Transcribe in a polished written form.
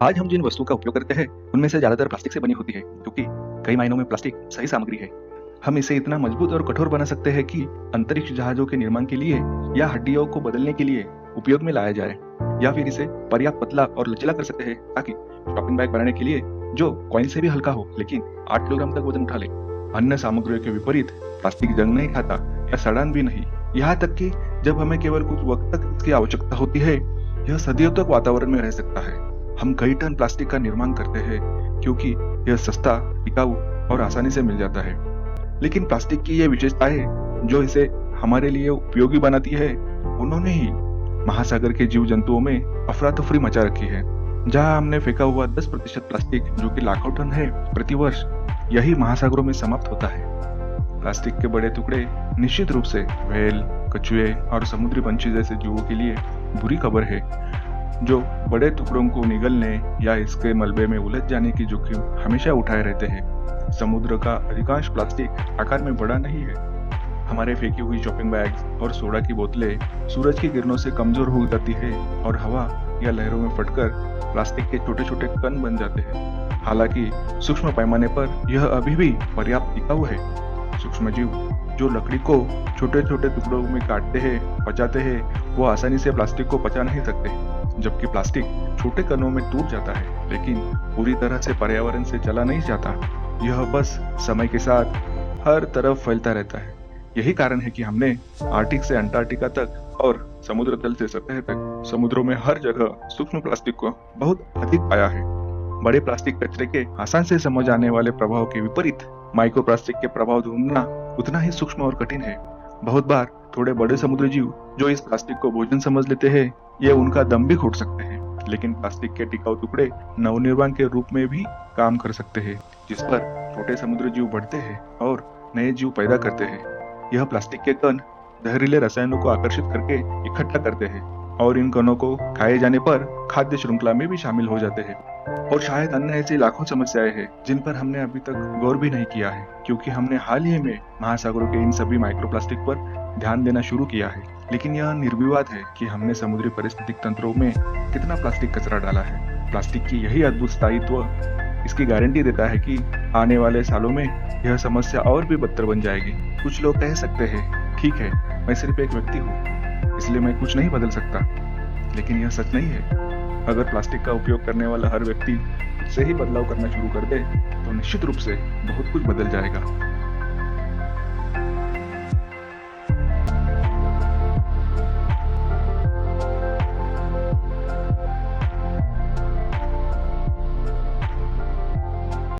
आज हम जिन वस्तुओं का उपयोग करते हैं उनमें से ज्यादातर प्लास्टिक से बनी होती है, क्योंकि कई मायनों में प्लास्टिक सही सामग्री है। हम इसे इतना मजबूत और कठोर बना सकते हैं कि अंतरिक्ष जहाजों के निर्माण के लिए या हड्डियों को बदलने के लिए उपयोग में लाया जाए, या फिर इसे पर्याप्त पतला और लचीला कर सकते हैं ताकि शॉपिंग बैग बनाने के लिए जो कॉइन से भी हल्का हो लेकिन 8 किलोग्राम तक वजन उठा ले। अन्य सामग्रियों के विपरीत प्लास्टिक जंग नहीं खाता या सड़न भी नहीं। यहाँ तक कि जब हमें केवल कुछ वक्त तक इसकी आवश्यकता होती है, यह सदियों तक वातावरण में रह सकता है। हम कई टन प्लास्टिक का निर्माण करते हैं क्योंकि यह सस्ता, टिकाऊ और आसानी से मिल जाता है। लेकिन प्लास्टिक की ये विशेषताएं जो इसे हमारे लिए उपयोगी बनाती है, उन्होंने ही महासागर के जीव जंतुओं में अफरा तफरी मचा रखी है। जहां हमने फेंका हुआ 10% प्लास्टिक, जो कि लाखों टन है प्रतिवर्ष, यही महासागरों में समाप्त होता है। प्लास्टिक के बड़े टुकड़े निश्चित रूप से व्हेल, कछुए और समुद्री पंछी जैसे जीवों के लिए बुरी खबर है, जो बड़े टुकड़ों को निगलने या इसके मलबे में उलझ जाने की जोखिम हमेशा उठाए रहते हैं। समुद्र का अधिकांश प्लास्टिक आकार में बड़ा नहीं है। हमारे फेंकी हुई शॉपिंग बैग्स और सोडा की बोतलें सूरज की किरणों से कमजोर हो जाती है और हवा या लहरों में फटकर प्लास्टिक के छोटे छोटे कण बन जाते हैं। हालांकि सूक्ष्म पैमाने पर यह अभी भी पर्याप्त टिकाऊ है। सूक्ष्म जीव जो लकड़ी को छोटे छोटे टुकड़ों में काटते हैं, पचाते हैं, वो आसानी से प्लास्टिक को पचा नहीं सकते, जबकि प्लास्टिक छोटे कणों में टूट जाता है लेकिन पूरी तरह से पर्यावरण से चला नहीं जाता। यह बस समय के साथ हर तरफ फैलता रहता है। यही कारण है कि हमने आर्कटिक से अंटार्कटिका तक और समुद्र तल से सतह तक समुद्रों में हर जगह सूक्ष्म प्लास्टिक को बहुत अधिक पाया है। बड़े प्लास्टिक कचरे के आसान से समझ आने वाले प्रभाव के विपरीत माइक्रो प्लास्टिक के प्रभाव ढूंढना उतना ही सूक्ष्म और कठिन है। बहुत बार थोड़े बड़े समुद्री जीव जो इस प्लास्टिक को भोजन समझ लेते हैं, ये उनका दम भी घोट सकते हैं। लेकिन प्लास्टिक के टिकाऊ टुकड़े नवनिर्माण के रूप में भी काम कर सकते हैं, जिस पर छोटे समुद्री जीव बढ़ते हैं और नए जीव पैदा करते हैं। यह प्लास्टिक के कण जहरीले रसायनों को आकर्षित करके इकट्ठा करते हैं और इन कणों को खाए जाने पर खाद्य श्रृंखला में भी शामिल हो जाते हैं। और शायद अन्य ऐसी लाखों समस्याएं हैं जिन पर हमने अभी तक गौर भी नहीं किया है, क्योंकि हमने हाल ही में महासागरों के इन सभी माइक्रोप्लास्टिक पर ध्यान देना शुरू किया है। लेकिन यह निर्विवाद है कि हमने समुद्री पारिस्थितिक तंत्रों में कितना प्लास्टिक कचरा डाला है। प्लास्टिक की यही अद्भुत स्थायित्व इसकी गारंटी देता है कि आने वाले सालों में यह समस्या और भी बदतर बन जाएगी। कुछ लोग कह सकते हैं, ठीक है, मैं सिर्फ एक व्यक्ति हूँ, इसलिए मैं कुछ नहीं बदल सकता। लेकिन यह सच नहीं है। अगर प्लास्टिक का उपयोग करने वाला हर व्यक्ति खुद से ही बदलाव करना शुरू कर दे, तो निश्चित रूप से बहुत कुछ बदल जाएगा।